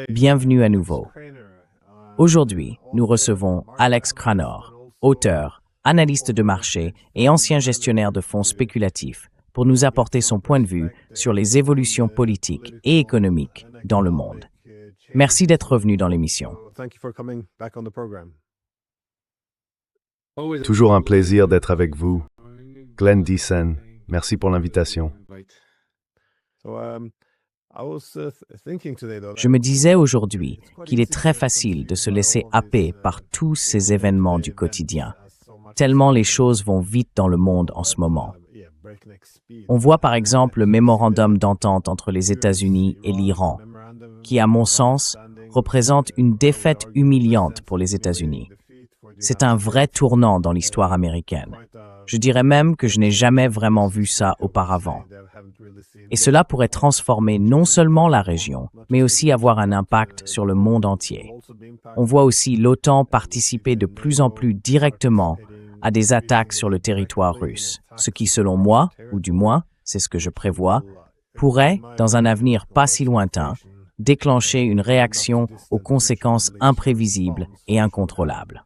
Bienvenue à nouveau. Aujourd'hui, nous recevons Alex Cranor, auteur, analyste de marché et ancien gestionnaire de fonds spéculatifs, pour nous apporter son point de vue sur les évolutions politiques et économiques dans le monde. Merci d'être revenu dans l'émission. Toujours un plaisir d'être avec vous. Glenn Deason, merci pour l'invitation. Je me disais aujourd'hui qu'il est très facile de se laisser happer par tous ces événements du quotidien, tellement les choses vont vite dans le monde en ce moment. On voit par exemple le mémorandum d'entente entre les États-Unis et l'Iran, qui, à mon sens, représente une défaite humiliante pour les États-Unis. C'est un vrai tournant dans l'histoire américaine. Je dirais même que je n'ai jamais vraiment vu ça auparavant. Et cela pourrait transformer non seulement la région, mais aussi avoir un impact sur le monde entier. On voit aussi l'OTAN participer de plus en plus directement à des attaques sur le territoire russe, ce qui, selon moi, ou du moins, c'est ce que je prévois, pourrait, dans un avenir pas si lointain, déclencher une réaction aux conséquences imprévisibles et incontrôlables.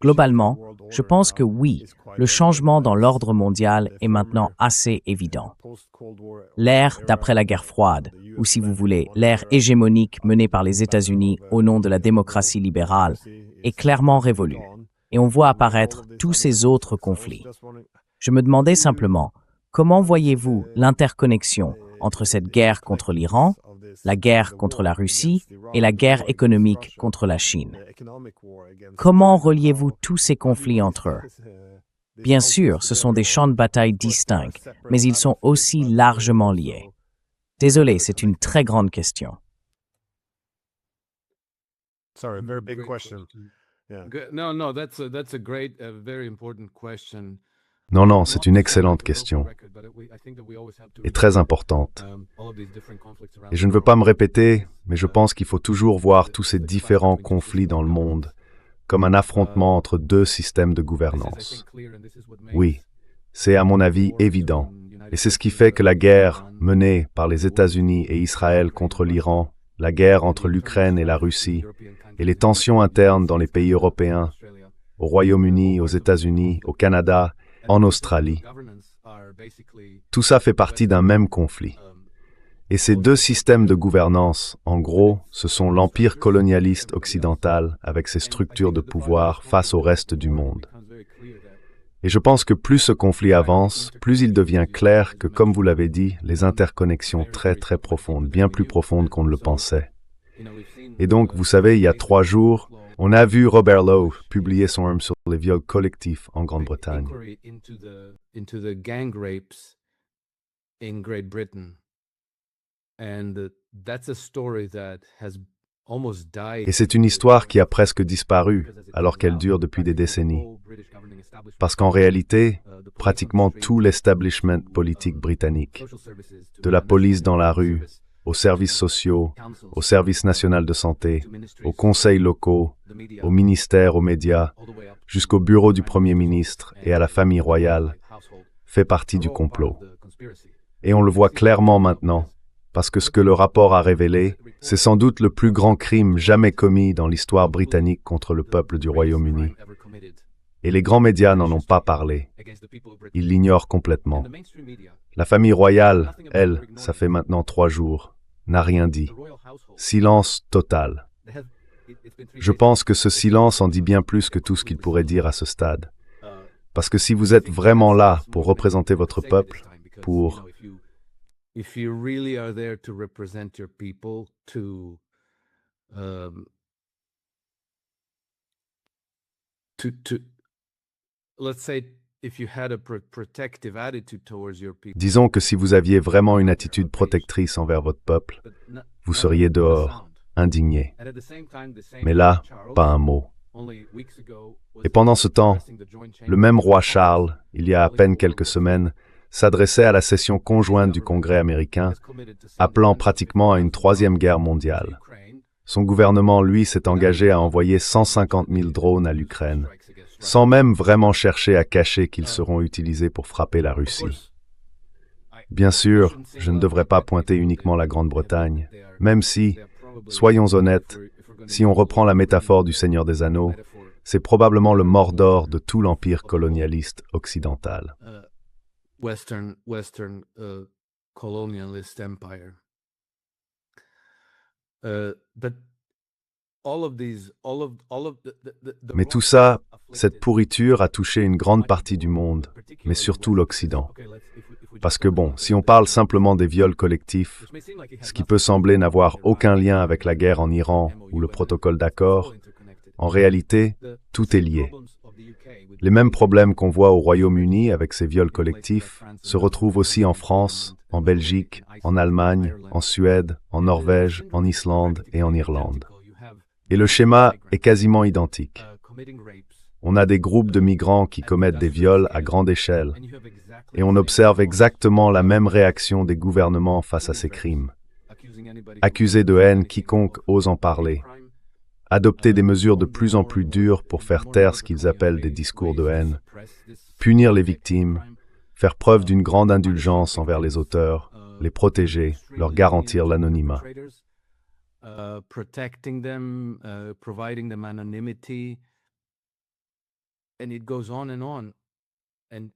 Globalement, je pense que oui, le changement dans l'ordre mondial est maintenant assez évident. L'ère d'après la guerre froide, ou si vous voulez, l'ère hégémonique menée par les États-Unis au nom de la démocratie libérale, est clairement révolue, et on voit apparaître tous ces autres conflits. Je me demandais simplement, comment voyez-vous l'interconnexion entre cette guerre contre l'Iran, la guerre contre la Russie et la guerre économique contre la Chine? Comment reliez-vous tous ces conflits entre eux? Bien sûr, ce sont des champs de bataille distincts, mais ils sont aussi largement liés. Désolé, c'est une très grande question. Non, c'est une excellente question et très importante. Et je ne veux pas me répéter, mais je pense qu'il faut toujours voir tous ces différents conflits dans le monde comme un affrontement entre deux systèmes de gouvernance. Oui, c'est à mon avis évident. Et c'est ce qui fait que la guerre menée par les États-Unis et Israël contre l'Iran, la guerre entre l'Ukraine et la Russie, et les tensions internes dans les pays européens, au Royaume-Uni, aux États-Unis, au Canada, en Australie. Tout ça fait partie d'un même conflit. Et ces deux systèmes de gouvernance, en gros, ce sont l'empire colonialiste occidental avec ses structures de pouvoir face au reste du monde. Et je pense que plus ce conflit avance, plus il devient clair que, comme vous l'avez dit, les interconnexions très profondes, bien plus profondes qu'on ne le pensait. Et donc, vous savez, il y a 3 jours, on a vu Robert Lowe publier son arme sur les viols collectifs en Grande-Bretagne. Et c'est une histoire qui a presque disparu, alors qu'elle dure depuis des décennies. Parce qu'en réalité, pratiquement tout l'establishment politique britannique, de la police dans la rue, aux services sociaux, au service national de santé, aux conseils locaux, aux ministères, aux médias, jusqu'au bureau du Premier ministre et à la famille royale, fait partie du complot. Et on le voit clairement maintenant, parce que ce que le rapport a révélé, c'est sans doute le plus grand crime jamais commis dans l'histoire britannique contre le peuple du Royaume-Uni. Et les grands médias n'en ont pas parlé. Ils l'ignorent complètement. La famille royale, elle, ça fait maintenant 3 jours, n'a rien dit. Silence total. Je pense que ce silence en dit bien plus que tout ce qu'il pourrait dire à ce stade. Parce que si vous êtes vraiment là pour représenter votre peuple, pour... Disons que si vous aviez vraiment une attitude protectrice envers votre peuple, vous seriez dehors, indigné. Mais là, pas un mot. Et pendant ce temps, le même roi Charles, il y a à peine quelques semaines, s'adressait à la session conjointe du Congrès américain, appelant pratiquement à une 3e guerre mondiale. Son gouvernement, lui, s'est engagé à envoyer 150 000 drones à l'Ukraine, sans même vraiment chercher à cacher qu'ils seront utilisés pour frapper la Russie. Bien sûr, je ne devrais pas pointer uniquement la Grande-Bretagne, même si, soyons honnêtes, si on reprend la métaphore du Seigneur des Anneaux, c'est probablement le Mordor de tout l'empire colonialiste occidental. Western colonialist empire. Mais tout ça, cette pourriture a touché une grande partie du monde, mais surtout l'Occident. Parce que bon, si on parle simplement des viols collectifs, ce qui peut sembler n'avoir aucun lien avec la guerre en Iran ou le protocole d'accord, en réalité, tout est lié. Les mêmes problèmes qu'on voit au Royaume-Uni avec ces viols collectifs se retrouvent aussi en France, en Belgique, en Allemagne, en Suède, en Norvège, en Islande et en Irlande. Et le schéma est quasiment identique. On a des groupes de migrants qui commettent des viols à grande échelle, et on observe exactement la même réaction des gouvernements face à ces crimes. Accuser de haine quiconque ose en parler, adopter des mesures de plus en plus dures pour faire taire ce qu'ils appellent des discours de haine, punir les victimes, faire preuve d'une grande indulgence envers les auteurs, les protéger, leur garantir l'anonymat. Protecting them, providing them anonymity, and it goes on and on. And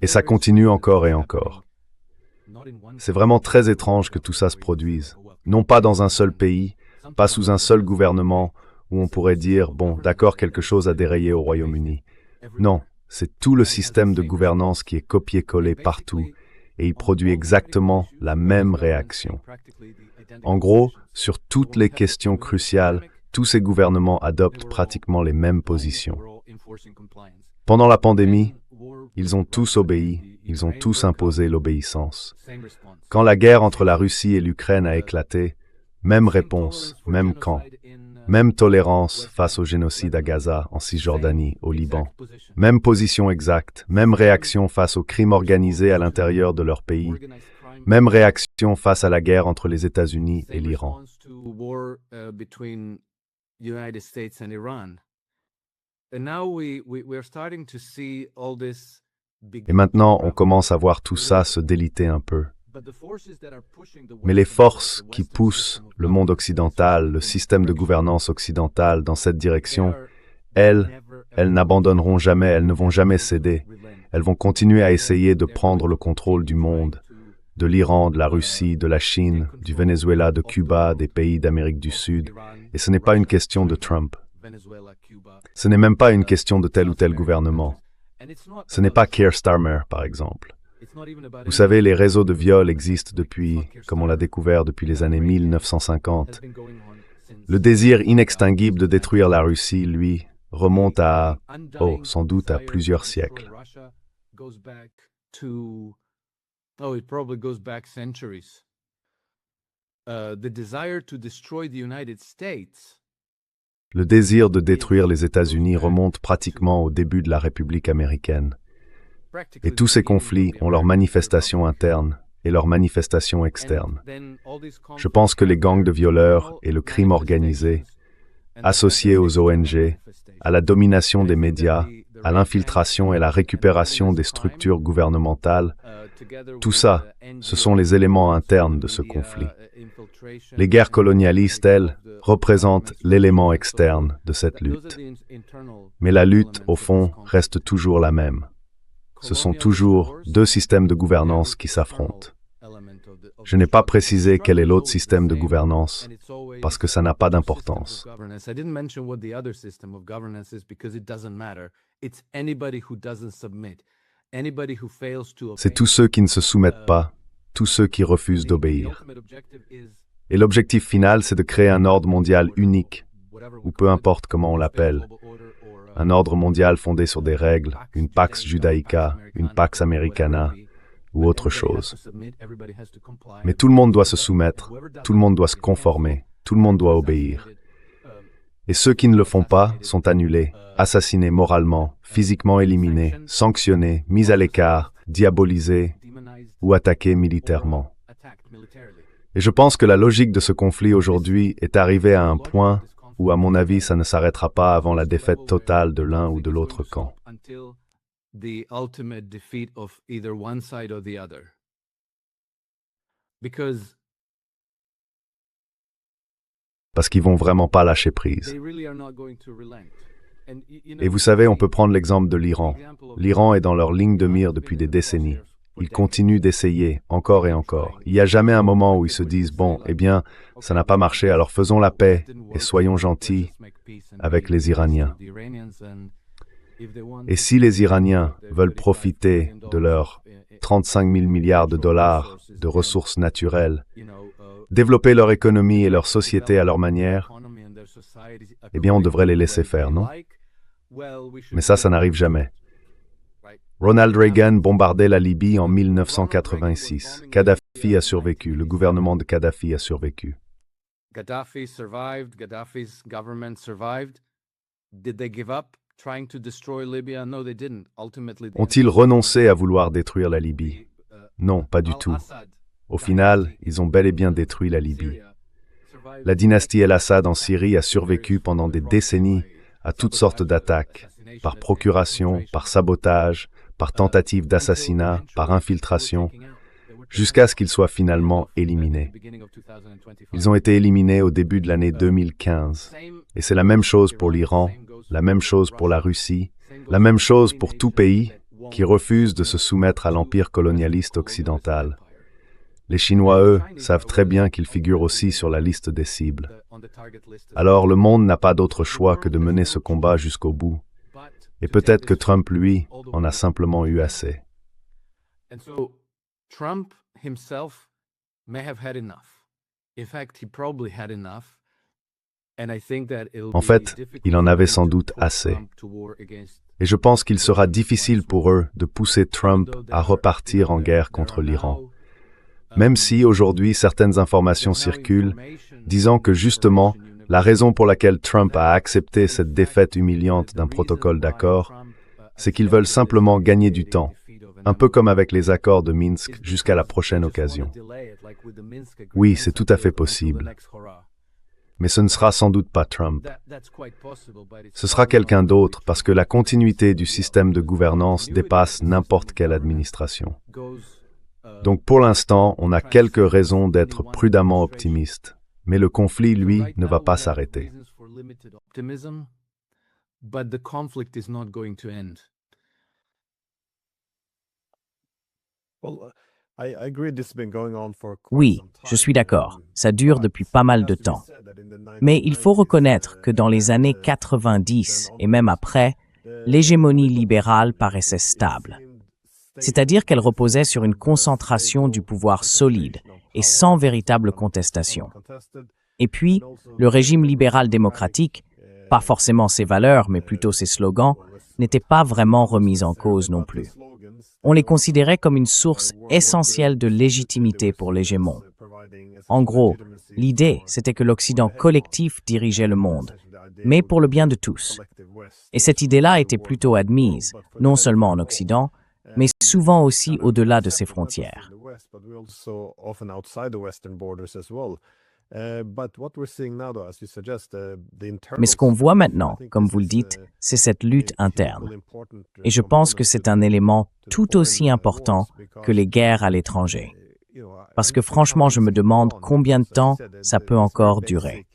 Et ça continue encore et encore. C'est vraiment très étrange que tout ça se produise, non pas dans un seul pays, pas sous un seul gouvernement, où on pourrait dire, bon, d'accord, quelque chose a dérayé au Royaume-Uni. Non, c'est tout le système de gouvernance qui est copié-collé partout, et il produit exactement la même réaction. En gros, sur toutes les questions cruciales, tous ces gouvernements adoptent pratiquement les mêmes positions. Pendant la pandémie, ils ont tous obéi, ils ont tous imposé l'obéissance. Quand la guerre entre la Russie et l'Ukraine a éclaté, même réponse, même camp, même tolérance face au génocide à Gaza, en Cisjordanie, au Liban. Même position exacte, même réaction face aux crimes organisés à l'intérieur de leur pays. Même réaction face à la guerre entre les États-Unis et l'Iran. Et maintenant, on commence à voir tout ça se déliter un peu. Mais les forces qui poussent le monde occidental, le système de gouvernance occidental dans cette direction, elles n'abandonneront jamais, elles ne vont jamais céder. Elles vont continuer à essayer de prendre le contrôle du monde, de l'Iran, de la Russie, de la Chine, du Venezuela, de Cuba, des pays d'Amérique du Sud. Et ce n'est pas une question de Trump. Ce n'est même pas une question de tel ou tel gouvernement. Ce n'est pas Keir Starmer, par exemple. Vous savez, les réseaux de viol existent depuis, comme on l'a découvert depuis les années 1950. Le désir inextinguible de détruire la Russie, lui, remonte à, sans doute à plusieurs siècles. Le désir de détruire les États-Unis remonte pratiquement au début de la République américaine. Et tous ces conflits ont leurs manifestations internes et leurs manifestations externes. Je pense que les gangs de violeurs et le crime organisé, associés aux ONG, à la domination des médias, à l'infiltration et la récupération des structures gouvernementales, tout ça, ce sont les éléments internes de ce conflit. Les guerres colonialistes, elles, représentent l'élément externe de cette lutte. Mais la lutte, au fond, reste toujours la même. Ce sont toujours deux systèmes de gouvernance qui s'affrontent. Je n'ai pas précisé quel est l'autre système de gouvernance, parce que ça n'a pas d'importance. C'est tous ceux qui ne se soumettent pas, tous ceux qui refusent d'obéir. Et l'objectif final, c'est de créer un ordre mondial unique, ou peu importe comment on l'appelle. Un ordre mondial fondé sur des règles, une Pax Judaica, une Pax Americana, ou autre chose. Mais tout le monde doit se soumettre, tout le monde doit se conformer, tout le monde doit obéir. Et ceux qui ne le font pas sont annulés, assassinés moralement, physiquement éliminés, sanctionnés, mis à l'écart, diabolisés ou attaqués militairement. Et je pense que la logique de ce conflit aujourd'hui est arrivée à un point où, à mon avis, ça ne s'arrêtera pas avant la défaite totale de l'un ou de l'autre camp. Until the ultimate defeat of either one side or the other. Because Parce qu'ils vont vraiment pas lâcher prise. they really are not going to relent. And Et vous savez, on peut prendre l'exemple de l'Iran. L'Iran est dans leur ligne de mire depuis des décennies. Ils continuent d'essayer, encore et encore. Il n'y a jamais un moment où ils se disent « Bon, eh bien, ça n'a pas marché, alors faisons la paix et soyons gentils avec les Iraniens. » Et si les Iraniens veulent profiter de leurs 35 000 milliards de dollars de ressources naturelles, développer leur économie et leur société à leur manière, eh bien, on devrait les laisser faire, non? Mais ça n'arrive jamais. Ronald Reagan bombardait la Libye en 1986. Kadhafi a survécu, le gouvernement de Kadhafi a survécu. Gaddafi survived, Gaddafi's government survived. Did they give up trying to destroy Libya? No, they didn't. Ultimately, Ont-ils renoncé à vouloir détruire la Libye? Non, pas du tout. Au final, ils ont bel et bien détruit la Libye. La dynastie El-Assad en Syrie a survécu pendant des décennies à toutes sortes d'attaques, par procuration, par sabotage, par tentative d'assassinat, par infiltration, jusqu'à ce qu'ils soient finalement éliminés. Ils ont été éliminés au début de l'année 2015. Et c'est la même chose pour l'Iran, la même chose pour la Russie, la même chose pour tout pays qui refuse de se soumettre à l'empire colonialiste occidental. Les Chinois, eux, savent très bien qu'ils figurent aussi sur la liste des cibles. Alors le monde n'a pas d'autre choix que de mener ce combat jusqu'au bout. Et peut-être que Trump, lui, en a simplement eu assez. And so Trump himself may have had enough. In fact, he probably had enough. And I think that it'll En fait, il en avait sans doute assez. Et je pense qu'il sera difficile pour eux de pousser Trump à repartir en guerre contre l'Iran. Même si aujourd'hui certaines informations circulent disant que justement, la raison pour laquelle Trump a accepté cette défaite humiliante d'un protocole d'accord, c'est qu'ils veulent simplement gagner du temps, un peu comme avec les accords de Minsk jusqu'à la prochaine occasion. Oui, c'est tout à fait possible. Mais ce ne sera sans doute pas Trump. Ce sera quelqu'un d'autre parce que la continuité du système de gouvernance dépasse n'importe quelle administration. Donc pour l'instant, on a quelques raisons d'être prudemment optimiste. Mais le conflit, lui, ne va pas s'arrêter. Oui, je suis d'accord, ça dure depuis pas mal de temps. Mais il faut reconnaître que dans les années 90 et même après, l'hégémonie libérale paraissait stable. C'est-à-dire qu'elle reposait sur une concentration du pouvoir solide et sans véritable contestation. Et puis, le régime libéral démocratique, pas forcément ses valeurs, mais plutôt ses slogans, n'était pas vraiment remis en cause non plus. On les considérait comme une source essentielle de légitimité pour l'hégémon. En gros, l'idée, c'était que l'Occident collectif dirigeait le monde, mais pour le bien de tous. Et cette idée-là était plutôt admise, non seulement en Occident, mais souvent aussi au-delà de ses frontières. Mais ce qu'on voit maintenant, comme vous le dites, c'est cette lutte interne. Et je pense que c'est un élément tout aussi important que les guerres à l'étranger. Parce que franchement, je me demande combien de temps ça peut encore durer.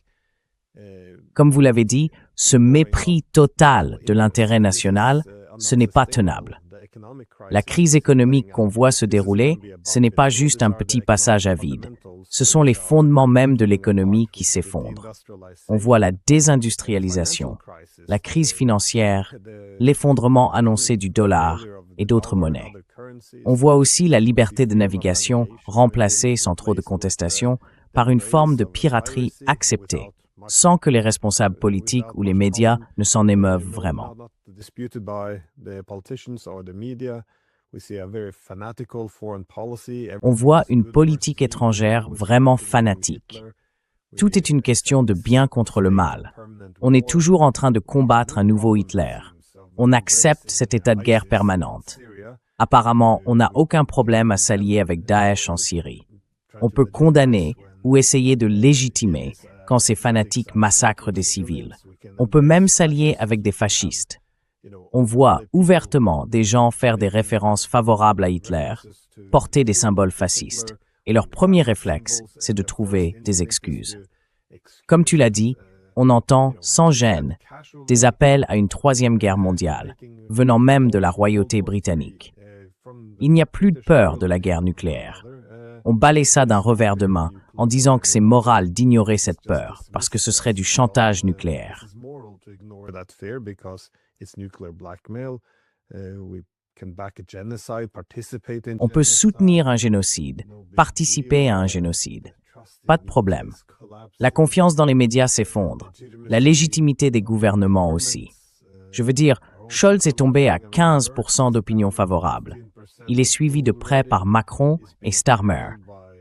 Comme vous l'avez dit, ce mépris total de l'intérêt national, ce n'est pas tenable. La crise économique qu'on voit se dérouler, ce n'est pas juste un petit passage à vide. Ce sont les fondements même de l'économie qui s'effondrent. On voit la désindustrialisation, la crise financière, l'effondrement annoncé du dollar et d'autres monnaies. On voit aussi la liberté de navigation remplacée, sans trop de contestation, par une forme de piraterie acceptée, sans que les responsables politiques ou les médias ne s'en émeuvent vraiment. On voit une politique étrangère vraiment fanatique. Tout est une question de bien contre le mal. On est toujours en train de combattre un nouveau Hitler. On accepte cet état de guerre permanente. Apparemment, on n'a aucun problème à s'allier avec Daesh en Syrie. On peut condamner ou essayer de légitimer quand ces fanatiques massacrent des civils. On peut même s'allier avec des fascistes. On voit ouvertement des gens faire des références favorables à Hitler, porter des symboles fascistes, et leur premier réflexe, c'est de trouver des excuses. Comme tu l'as dit, on entend sans gêne des appels à une troisième guerre mondiale, venant même de la royauté britannique. Il n'y a plus de peur de la guerre nucléaire. On balaye ça d'un revers de main en disant que c'est moral d'ignorer cette peur, parce que ce serait du chantage nucléaire. On peut soutenir un génocide, participer à un génocide. Pas de problème. La confiance dans les médias s'effondre. La légitimité des gouvernements aussi. Je veux dire, Scholz est tombé à 15% d'opinion favorable. Il est suivi de près par Macron et Starmer,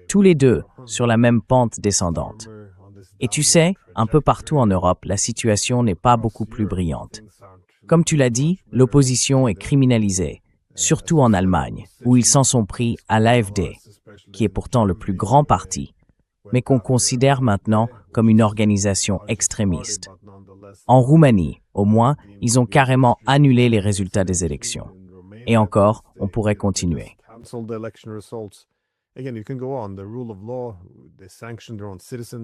tous les deux sur la même pente descendante. Et tu sais, un peu partout en Europe, la situation n'est pas beaucoup plus brillante. Comme tu l'as dit, l'opposition est criminalisée, surtout en Allemagne, où ils s'en sont pris à l'AfD, qui est pourtant le plus grand parti, mais qu'on considère maintenant comme une organisation extrémiste. En Roumanie, au moins, ils ont carrément annulé les résultats des élections. Et encore, on pourrait continuer.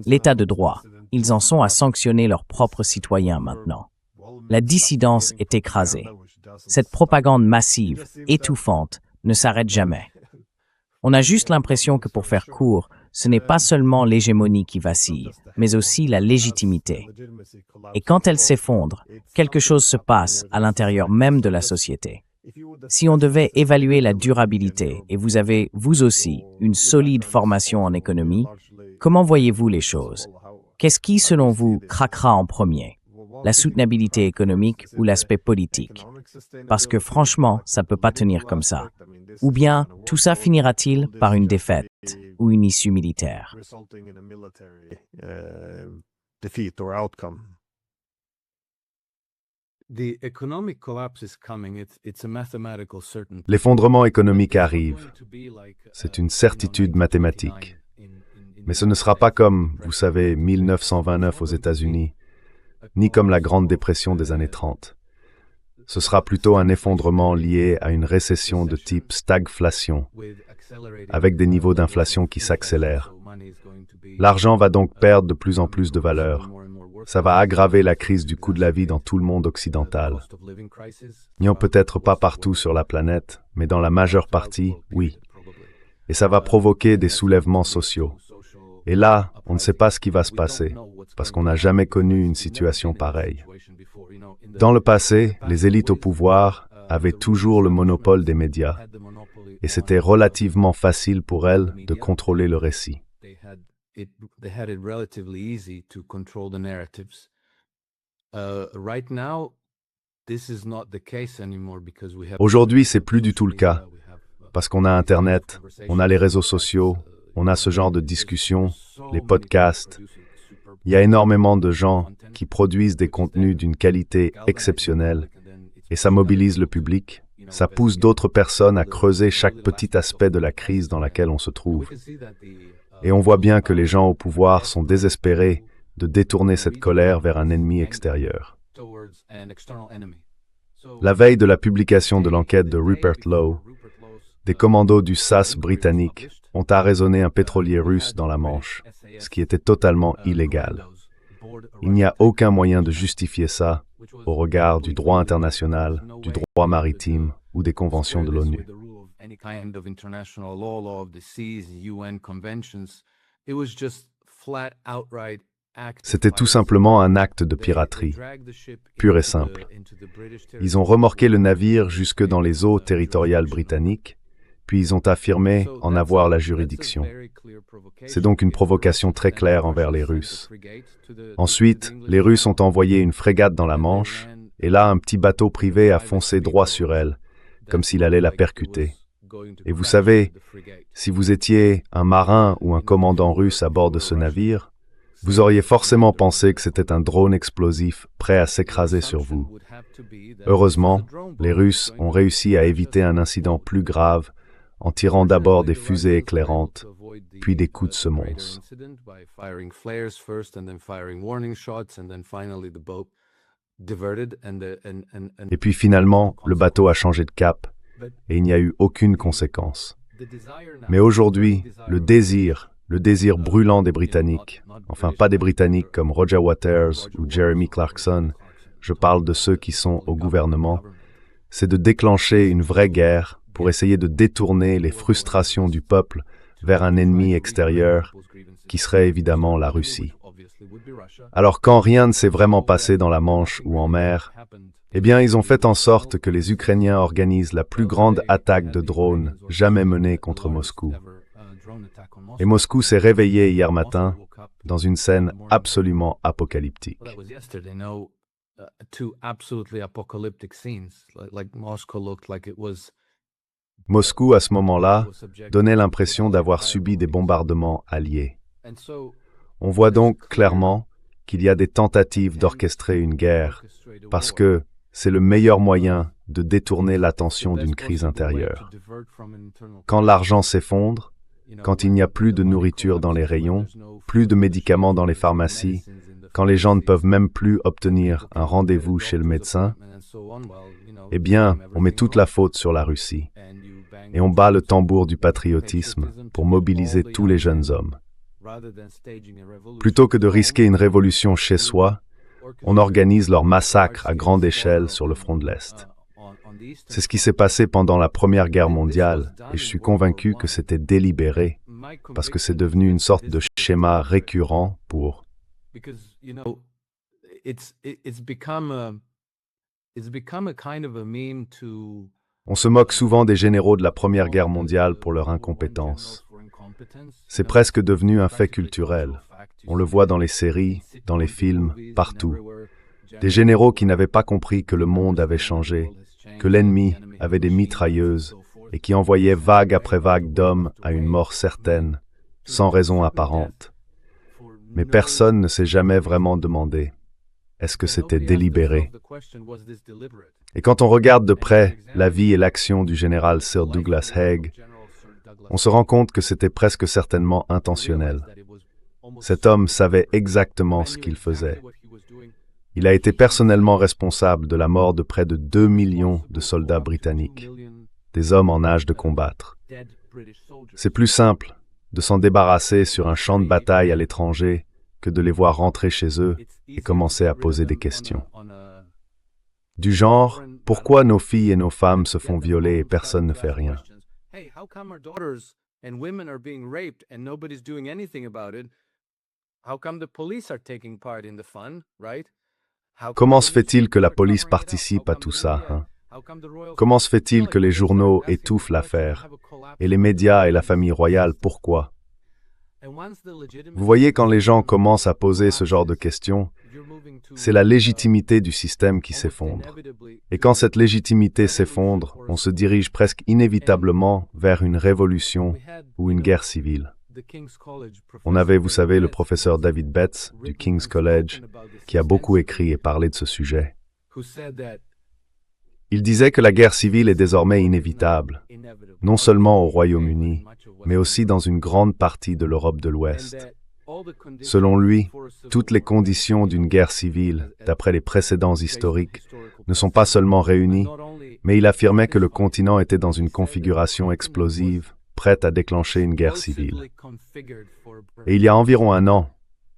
L'état de droit, ils en sont à sanctionner leurs propres citoyens maintenant. La dissidence est écrasée. Cette propagande massive, étouffante, ne s'arrête jamais. On a juste l'impression que pour faire court, ce n'est pas seulement l'hégémonie qui vacille, mais aussi la légitimité. Et quand elle s'effondre, quelque chose se passe à l'intérieur même de la société. Si on devait évaluer la durabilité, et vous avez, vous aussi, une solide formation en économie, comment voyez-vous les choses? Qu'est-ce qui, selon vous, craquera en premier? La soutenabilité économique ou l'aspect politique? Parce que franchement, ça ne peut pas tenir comme ça. Ou bien, tout ça finira-t-il par une défaite ou une issue militaire? L'effondrement économique arrive. C'est une certitude mathématique. Mais ce ne sera pas comme, vous savez, 1929 aux États-Unis, ni comme la Grande Dépression des années 30. Ce sera plutôt un effondrement lié à une récession de type stagflation, avec des niveaux d'inflation qui s'accélèrent. L'argent va donc perdre de plus en plus de valeur. Ça va aggraver la crise du coût de la vie dans tout le monde occidental. N'y peut-être pas partout sur la planète, mais dans la majeure partie, oui. Et ça va provoquer des soulèvements sociaux. Et là, on ne sait pas ce qui va se passer, parce qu'on n'a jamais connu une situation pareille. Dans le passé, les élites au pouvoir avaient toujours le monopole des médias, et c'était relativement facile pour elles de contrôler le récit. Aujourd'hui, c'est plus du tout le cas, parce qu'on a Internet, on a les réseaux sociaux, on a ce genre de discussions, les podcasts. Il y a énormément de gens qui produisent des contenus d'une qualité exceptionnelle, et ça mobilise le public, ça pousse d'autres personnes à creuser chaque petit aspect de la crise dans laquelle on se trouve. Et on voit bien que les gens au pouvoir sont désespérés de détourner cette colère vers un ennemi extérieur. La veille de la publication de l'enquête de Rupert Lowe, des commandos du SAS britannique ont arraisonné un pétrolier russe dans la Manche, ce qui était totalement illégal. Il n'y a aucun moyen de justifier ça au regard du droit international, du droit maritime ou des conventions de l'ONU. C'était tout simplement un acte de piraterie, pur et simple. Ils ont remorqué le navire jusque dans les eaux territoriales britanniques, puis ils ont affirmé en avoir la juridiction. C'est donc une provocation très claire envers les Russes. Ensuite, les Russes ont envoyé une frégate dans la Manche, et là, un petit bateau privé a foncé droit sur elle, comme s'il allait la percuter. Et vous savez, si vous étiez un marin ou un commandant russe à bord de ce navire, vous auriez forcément pensé que c'était un drone explosif prêt à s'écraser sur vous. Heureusement, les Russes ont réussi à éviter un incident plus grave en tirant d'abord des fusées éclairantes, puis des coups de semonce. Et puis finalement, le bateau a changé de cap et il n'y a eu aucune conséquence. Mais aujourd'hui, le désir brûlant des Britanniques, enfin pas des Britanniques comme Roger Waters ou Jeremy Clarkson, je parle de ceux qui sont au gouvernement, c'est de déclencher une vraie guerre pour essayer de détourner les frustrations du peuple vers un ennemi extérieur qui serait évidemment la Russie. Alors quand rien ne s'est vraiment passé dans la Manche ou en mer, eh bien ils ont fait en sorte que les Ukrainiens organisent la plus grande attaque de drones jamais menée contre Moscou. Et Moscou s'est réveillé hier matin dans une scène absolument apocalyptique. Moscou, à ce moment-là, donnait l'impression d'avoir subi des bombardements alliés. On voit donc clairement qu'il y a des tentatives d'orchestrer une guerre, parce que c'est le meilleur moyen de détourner l'attention d'une crise intérieure. Quand l'argent s'effondre, quand il n'y a plus de nourriture dans les rayons, plus de médicaments dans les pharmacies, quand les gens ne peuvent même plus obtenir un rendez-vous chez le médecin, eh bien, on met toute la faute sur la Russie. Et on bat le tambour du patriotisme pour mobiliser tous les jeunes hommes. Plutôt que de risquer une révolution chez soi, on organise leur massacre à grande échelle sur le front de l'Est. C'est ce qui s'est passé pendant la Première Guerre mondiale, et je suis convaincu que c'était délibéré, parce que c'est devenu une sorte de schéma récurrent pour... On se moque souvent des généraux de la Première Guerre mondiale pour leur incompétence. C'est presque devenu un fait culturel. On le voit dans les séries, dans les films, partout. Des généraux qui n'avaient pas compris que le monde avait changé, que l'ennemi avait des mitrailleuses et qui envoyaient vague après vague d'hommes à une mort certaine, sans raison apparente. Mais personne ne s'est jamais vraiment demandé, est-ce que c'était délibéré? Et quand on regarde de près la vie et l'action du général Sir Douglas Haig, on se rend compte que c'était presque certainement intentionnel. Cet homme savait exactement ce qu'il faisait. Il a été personnellement responsable de la mort de près de 2 millions de soldats britanniques, des hommes en âge de combattre. C'est plus simple de s'en débarrasser sur un champ de bataille à l'étranger que de les voir rentrer chez eux et commencer à poser des questions. Du genre, pourquoi nos filles et nos femmes se font violer et personne ne fait rien? Comment se fait-il que la police participe à tout ça, hein? Comment se fait-il que les journaux étouffent l'affaire? Et les médias et la famille royale, pourquoi? Vous voyez, quand les gens commencent à poser ce genre de questions, c'est la légitimité du système qui s'effondre. Et quand cette légitimité s'effondre, on se dirige presque inévitablement vers une révolution ou une guerre civile. On avait, vous savez, le professeur David Betts du King's College, qui a beaucoup écrit et parlé de ce sujet. Il disait que la guerre civile est désormais inévitable, non seulement au Royaume-Uni, mais aussi dans une grande partie de l'Europe de l'Ouest. Selon lui, toutes les conditions d'une guerre civile, d'après les précédents historiques, ne sont pas seulement réunies, mais il affirmait que le continent était dans une configuration explosive, prête à déclencher une guerre civile. Et il y a environ 1 an,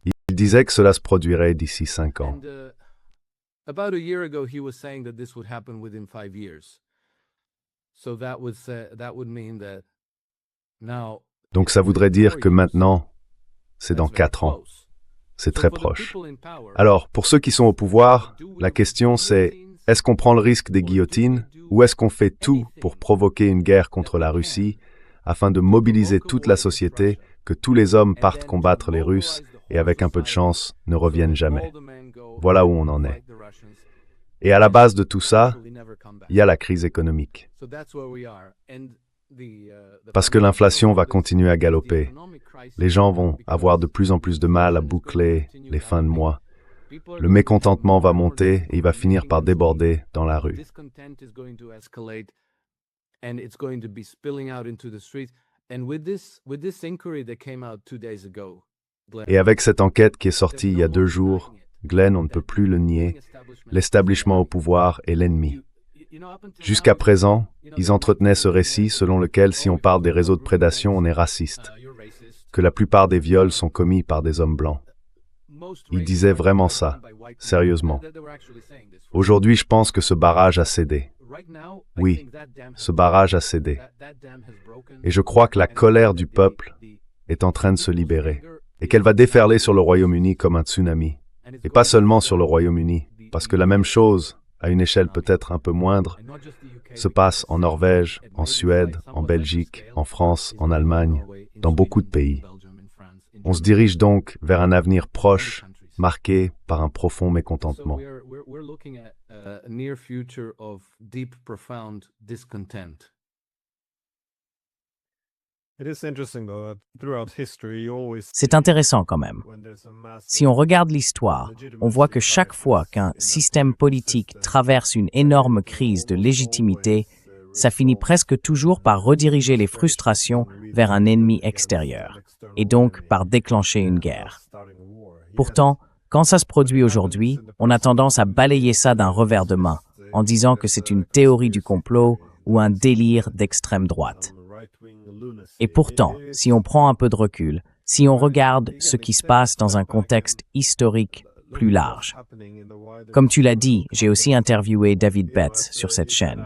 il disait que cela se produirait d'ici 5 ans. About a year ago, he was saying that this would happen within 5 years. So that would mean that now. Donc ça voudrait dire que maintenant, c'est dans 4 ans. C'est très proche. Alors, pour ceux qui sont au pouvoir, la question c'est, est-ce qu'on prend le risque des guillotines ou est-ce qu'on fait tout pour provoquer une guerre contre la Russie afin de mobiliser toute la société, que tous les hommes partent combattre les Russes et avec un peu de chance, ne reviennent jamais. Voilà où on en est. Et à la base de tout ça, il y a la crise économique. Parce que l'inflation va continuer à galoper. Les gens vont avoir de plus en plus de mal à boucler les fins de mois. Le mécontentement va monter et il va finir par déborder dans la rue. and it's going to be spilling out into the streets. And with this inquiry that came out 2 days ago, Glenn, Et avec cette enquête qui est sortie il y a 2 jours, Glenn, on ne peut plus le nier, l'establishment au pouvoir est l'ennemi. Jusqu'à présent, ils entretenaient ce récit selon lequel si on parle des réseaux de prédation, on est raciste, que la plupart des viols sont commis par des hommes blancs. Ils disaient vraiment ça, sérieusement. Aujourd'hui, je pense que ce barrage a cédé. Oui, ce barrage a cédé. Et je crois que la colère du peuple est en train de se libérer et qu'elle va déferler sur le Royaume-Uni comme un tsunami. Et pas seulement sur le Royaume-Uni, parce que la même chose, à une échelle peut-être un peu moindre, se passe en Norvège, en Suède, en Belgique, en France, en Allemagne, dans beaucoup de pays. On se dirige donc vers un avenir proche, marqué par un profond mécontentement. We're looking at a near future of deep, profound discontent. C'est intéressant quand même. Si on regarde l'histoire, on voit que chaque fois qu'un système politique traverse une énorme crise de légitimité, ça finit presque toujours par rediriger les frustrations vers un ennemi extérieur, et donc par déclencher une guerre. Pourtant, quand ça se produit aujourd'hui, on a tendance à balayer ça d'un revers de main, en disant que c'est une théorie du complot ou un délire d'extrême droite. Et pourtant, si on prend un peu de recul, si on regarde ce qui se passe dans un contexte historique plus large. Comme tu l'as dit, j'ai aussi interviewé David Betts sur cette chaîne.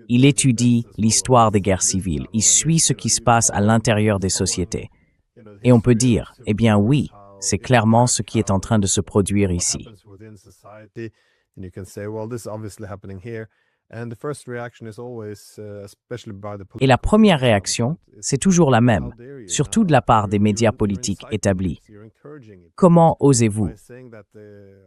Il étudie l'histoire des guerres civiles, il suit ce qui se passe à l'intérieur des sociétés. Et on peut dire, eh bien oui, c'est clairement ce qui est en train de se produire ici. Et la première réaction, c'est toujours la même, surtout de la part des médias politiques établis. Comment osez-vous?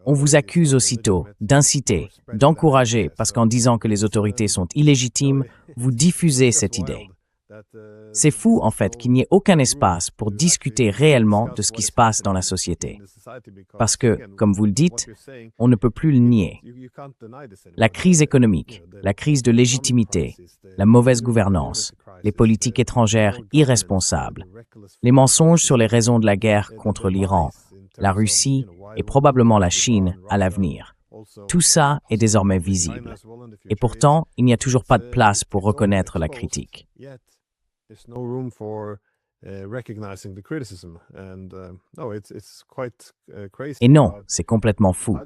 On vous accuse aussitôt d'inciter, d'encourager, parce qu'en disant que les autorités sont illégitimes, vous diffusez cette idée. C'est fou, en fait, qu'il n'y ait aucun espace pour discuter réellement de ce qui se passe dans la société. Parce que, comme vous le dites, on ne peut plus le nier. La crise économique, la crise de légitimité, la mauvaise gouvernance, les politiques étrangères irresponsables, les mensonges sur les raisons de la guerre contre l'Iran, la Russie et probablement la Chine à l'avenir. Tout ça est désormais visible. Et pourtant, il n'y a toujours pas de place pour reconnaître la critique. Et non, c'est complètement fou.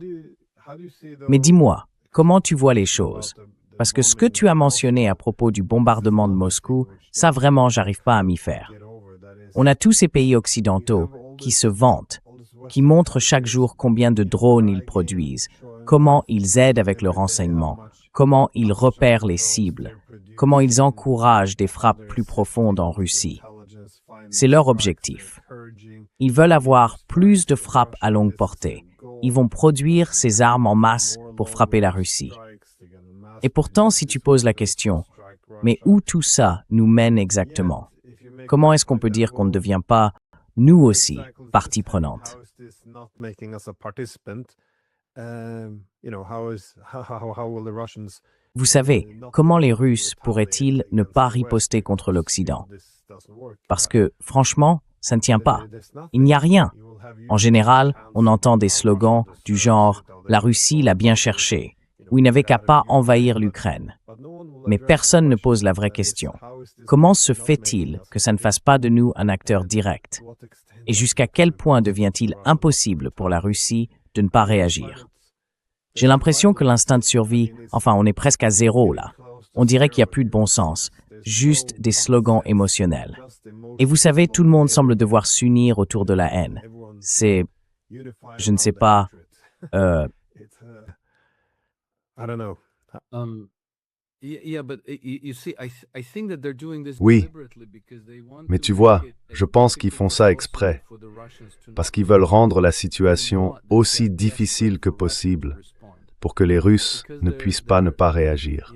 Mais dis-moi, comment tu vois les choses? Parce que ce que tu as mentionné à propos du bombardement de Moscou, ça vraiment, j'arrive pas à m'y faire. On a tous ces pays occidentaux qui se vantent, qui montrent chaque jour combien de drones ils produisent, comment ils aident avec le renseignement, comment ils repèrent les cibles, comment ils encouragent des frappes plus profondes en Russie. C'est leur objectif. Ils veulent avoir plus de frappes à longue portée. Ils vont produire ces armes en masse pour frapper la Russie. Et pourtant, si tu poses la question, mais où tout ça nous mène exactement? Comment est-ce qu'on peut dire qu'on ne devient pas, nous aussi, partie prenante? Vous savez, comment les Russes pourraient-ils ne pas riposter contre l'Occident? Parce que, franchement, ça ne tient pas. Il n'y a rien. En général, on entend des slogans du genre « La Russie l'a bien cherché » ou « Il n'avait qu'à pas envahir l'Ukraine ». Mais personne ne pose la vraie question. Comment se fait-il que ça ne fasse pas de nous un acteur direct? Et jusqu'à quel point devient-il impossible pour la Russie de ne pas réagir? J'ai l'impression que l'instinct de survie, enfin on est presque à zéro là. On dirait qu'il n'y a plus de bon sens, juste des slogans émotionnels. Et vous savez, tout le monde semble devoir s'unir autour de la haine. C'est, je ne sais pas, Oui, mais tu vois, je pense qu'ils font ça exprès, parce qu'ils veulent rendre la situation aussi difficile que possible pour que les Russes ne puissent pas ne pas réagir.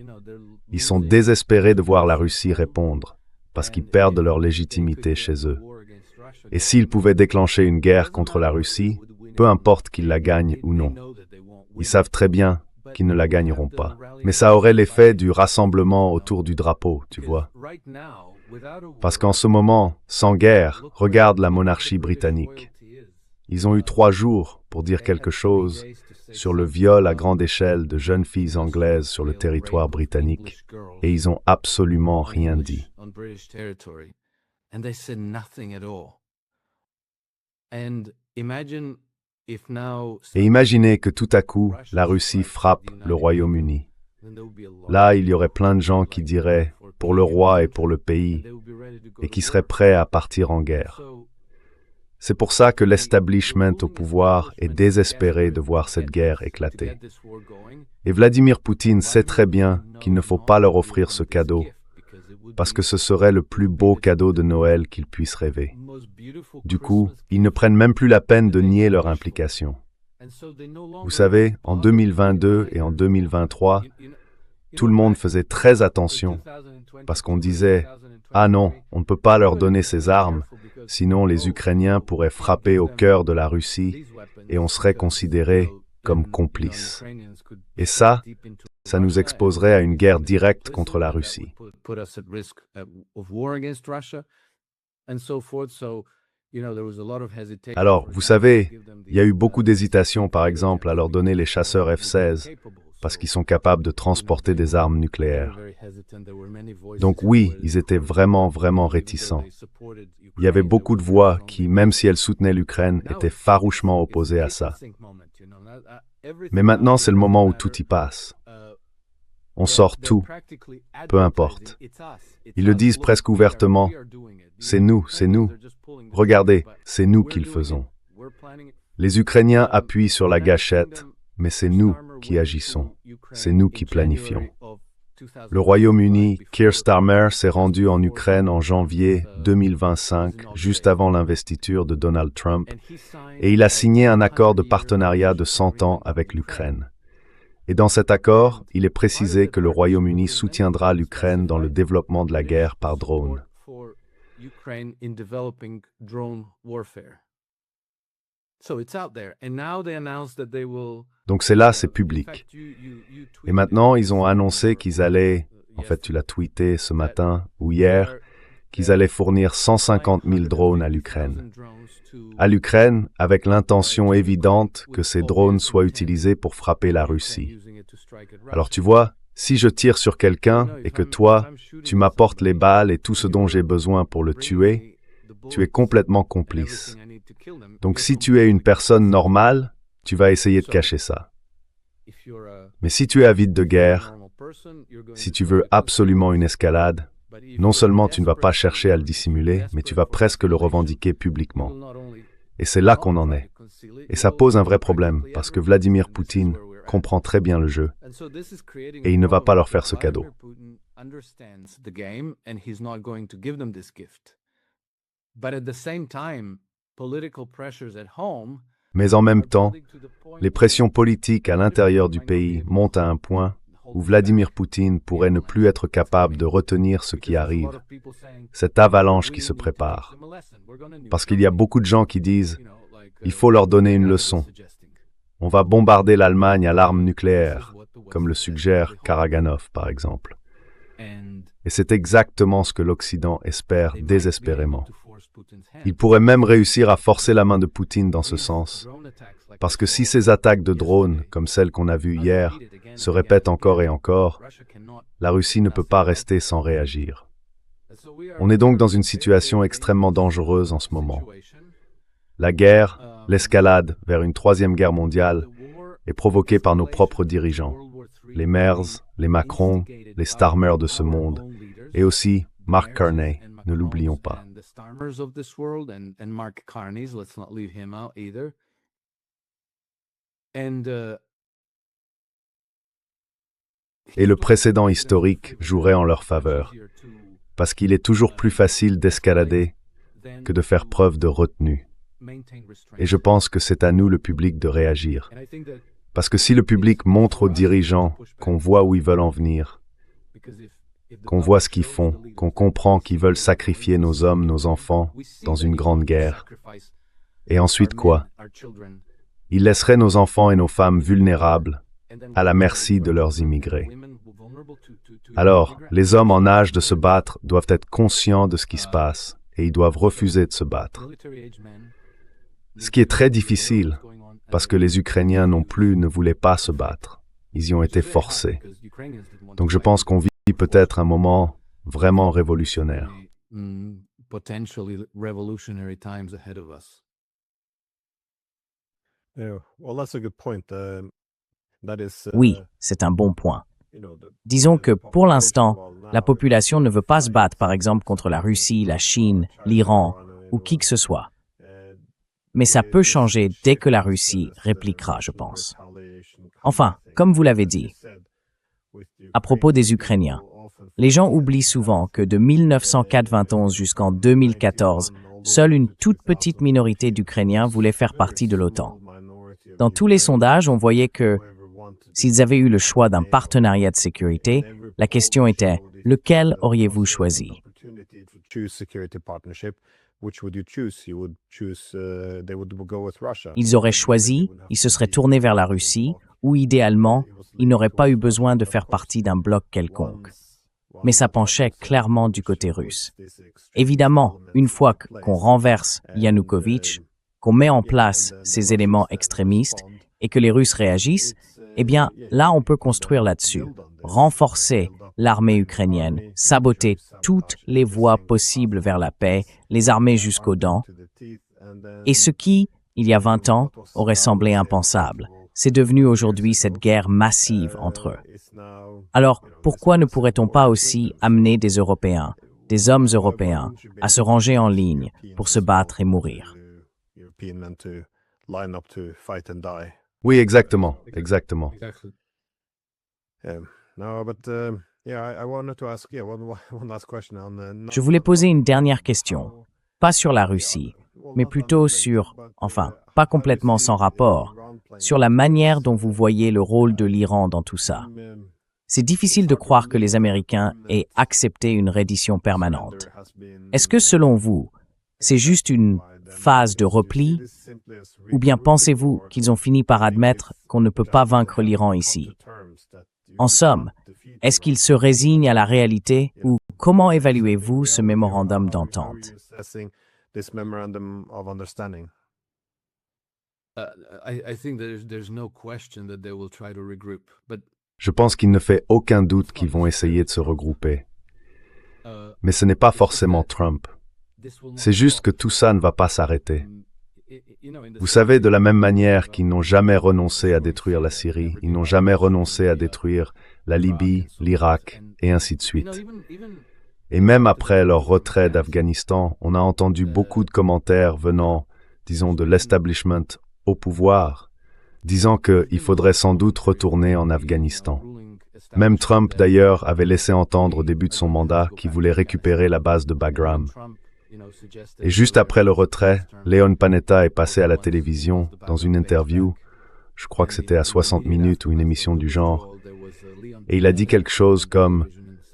Ils sont désespérés de voir la Russie répondre, parce qu'ils perdent leur légitimité chez eux. Et s'ils pouvaient déclencher une guerre contre la Russie, peu importe qu'ils la gagnent ou non. Ils savent très bien qu'ils ne la gagneront pas. Mais ça aurait l'effet du rassemblement autour du drapeau, tu vois. Parce qu'en ce moment, sans guerre, regarde la monarchie britannique. Ils ont eu 3 jours pour dire quelque chose sur le viol à grande échelle de jeunes filles anglaises sur le territoire britannique, et ils n'ont absolument rien dit. Et imaginez que tout à coup, la Russie frappe le Royaume-Uni. Là, il y aurait plein de gens qui diraient « pour le roi et pour le pays » et qui seraient prêts à partir en guerre. C'est pour ça que l'establishment au pouvoir est désespéré de voir cette guerre éclater. Et Vladimir Poutine sait très bien qu'il ne faut pas leur offrir ce cadeau, parce que ce serait le plus beau cadeau de Noël qu'ils puissent rêver. Du coup, ils ne prennent même plus la peine de nier leur implication. Vous savez, en 2022 et en 2023, tout le monde faisait très attention, parce qu'on disait « Ah non, on ne peut pas leur donner ces armes, sinon les Ukrainiens pourraient frapper au cœur de la Russie et on serait considérés comme complices. » Et ça nous exposerait à une guerre directe contre la Russie. Alors, vous savez, il y a eu beaucoup d'hésitation, par exemple, à leur donner les chasseurs F-16, parce qu'ils sont capables de transporter des armes nucléaires. Donc oui, ils étaient vraiment réticents. Il y avait beaucoup de voix qui, même si elles soutenaient l'Ukraine, étaient farouchement opposées à ça. Mais maintenant, c'est le moment où tout y passe. On sort tout, peu importe. Ils le disent presque ouvertement. C'est nous. Regardez, c'est nous qui le faisons. Les Ukrainiens appuient sur la gâchette, mais c'est nous qui agissons. C'est nous qui planifions. Le Royaume-Uni, Keir Starmer s'est rendu en Ukraine en janvier 2025, juste avant l'investiture de Donald Trump, et il a signé un accord de partenariat de 100 ans avec l'Ukraine. Et dans cet accord, il est précisé que le Royaume-Uni soutiendra l'Ukraine dans le développement de la guerre par drone. Donc c'est là, c'est public. Et maintenant, ils ont annoncé qu'ils allaient, en fait tu l'as tweeté ce matin ou hier, qu'ils allaient fournir 150 000 drones à l'Ukraine. À l'Ukraine, avec l'intention évidente que ces drones soient utilisés pour frapper la Russie. Alors tu vois, si je tire sur quelqu'un et que toi, tu m'apportes les balles et tout ce dont j'ai besoin pour le tuer, tu es complètement complice. Donc si tu es une personne normale, tu vas essayer de cacher ça. Mais si tu es avide de guerre, si tu veux absolument une escalade, non seulement tu ne vas pas chercher à le dissimuler, mais tu vas presque le revendiquer publiquement. Et c'est là qu'on en est. Et ça pose un vrai problème, parce que Vladimir Poutine comprend très bien le jeu, et il ne va pas leur faire ce cadeau. Mais en même temps, les pressions politiques à l'intérieur du pays montent à un point où Vladimir Poutine pourrait ne plus être capable de retenir ce qui arrive, cette avalanche qui se prépare. Parce qu'il y a beaucoup de gens qui disent « il faut leur donner une leçon. On va bombarder l'Allemagne à l'arme nucléaire », comme le suggère Karaganov par exemple. Et c'est exactement ce que l'Occident espère désespérément. Il pourrait même réussir à forcer la main de Poutine dans ce sens, parce que si ces attaques de drones, comme celles qu'on a vues hier, se répètent encore et encore, la Russie ne peut pas rester sans réagir. On est donc dans une situation extrêmement dangereuse en ce moment. La guerre, l'escalade vers une troisième guerre mondiale, est provoquée par nos propres dirigeants, les Merz, les Macron, les Starmer de ce monde, et aussi Mark Carney, ne l'oublions pas. Et le précédent historique jouerait en leur faveur, parce qu'il est toujours plus facile d'escalader que de faire preuve de retenue. Et je pense que c'est à nous, le public, de réagir. Parce que si le public montre aux dirigeants qu'on voit où ils veulent en venir, qu'on voit ce qu'ils font, qu'on comprend qu'ils veulent sacrifier nos hommes, nos enfants, dans une grande guerre, et ensuite quoi? Ils laisseraient nos enfants et nos femmes vulnérables, à la merci de leurs immigrés. Alors, les hommes en âge de se battre doivent être conscients de ce qui se passe et ils doivent refuser de se battre. Ce qui est très difficile, parce que les Ukrainiens non plus ne voulaient pas se battre. Ils y ont été forcés. Donc je pense qu'on vit peut-être un moment vraiment révolutionnaire. Potentially revolutionary times ahead of us. Yeah, well, that's a good point. That is, Oui, c'est un bon point. you know, the- Disons que pour population l'instant, well, la now population ne veut pas se fight, battre, par exemple, contre la Russie, la Chine, l'Iran ou qui que ce soit. Mais ça peut changer dès que la Russie répliquera, je pense. Enfin, comme vous l'avez dit, à propos des Ukrainiens, les gens oublient souvent que de 1991 jusqu'en 2014, seule une toute petite minorité d'Ukrainiens voulait faire partie de l'OTAN. Dans tous les sondages, on voyait que s'ils avaient eu le choix d'un partenariat de sécurité, la question était « lequel auriez-vous choisi ?» Ils auraient choisi, ils se seraient tournés vers la Russie, ou idéalement, ils n'auraient pas eu besoin de faire partie d'un bloc quelconque. Mais ça penchait clairement du côté russe. Évidemment, une fois qu'on renverse Yanukovych, qu'on met en place ces éléments extrémistes et que les Russes réagissent, eh bien, là, on peut construire là-dessus, renforcer l'armée ukrainienne, saboter toutes les voies possibles vers la paix, les armer jusqu'aux dents. Et ce qui, il y a 20 ans, aurait semblé impensable, c'est devenu aujourd'hui cette guerre massive entre eux. Alors, pourquoi ne pourrait-on pas aussi amener des Européens, des hommes européens, à se ranger en ligne pour se battre et mourir? Oui, exactement, exactement. Exactly. Je voulais poser une dernière question, pas sur la Russie, mais plutôt sur, enfin, pas complètement sans rapport, sur la manière dont vous voyez le rôle de l'Iran dans tout ça. C'est difficile de croire que les Américains aient accepté une reddition permanente. Est-ce que, selon vous, c'est juste une phase de repli, ou bien pensez-vous qu'ils ont fini par admettre qu'on ne peut pas vaincre l'Iran ici? En somme, est-ce qu'ils se résignent à la réalité, ou comment évaluez-vous ce mémorandum d'entente? I think there's no question that they will try to regroup, but Je pense qu'il ne fait aucun doute qu'ils vont essayer de se regrouper. Mais ce n'est pas forcément Trump. C'est juste que tout ça ne va pas s'arrêter. Vous savez, de la même manière qu'ils n'ont jamais renoncé à détruire la Syrie, ils n'ont jamais renoncé à détruire la Libye, l'Irak, et ainsi de suite. Et même après leur retrait d'Afghanistan, on a entendu beaucoup de commentaires venant, disons, de l'establishment au pouvoir, disant qu'il faudrait sans doute retourner en Afghanistan. Même Trump, d'ailleurs, avait laissé entendre au début de son mandat qu'il voulait récupérer la base de Bagram. Et juste après le retrait, Leon Panetta est passé à la télévision dans une interview, je crois que c'était à 60 minutes ou une émission du genre, et il a dit quelque chose comme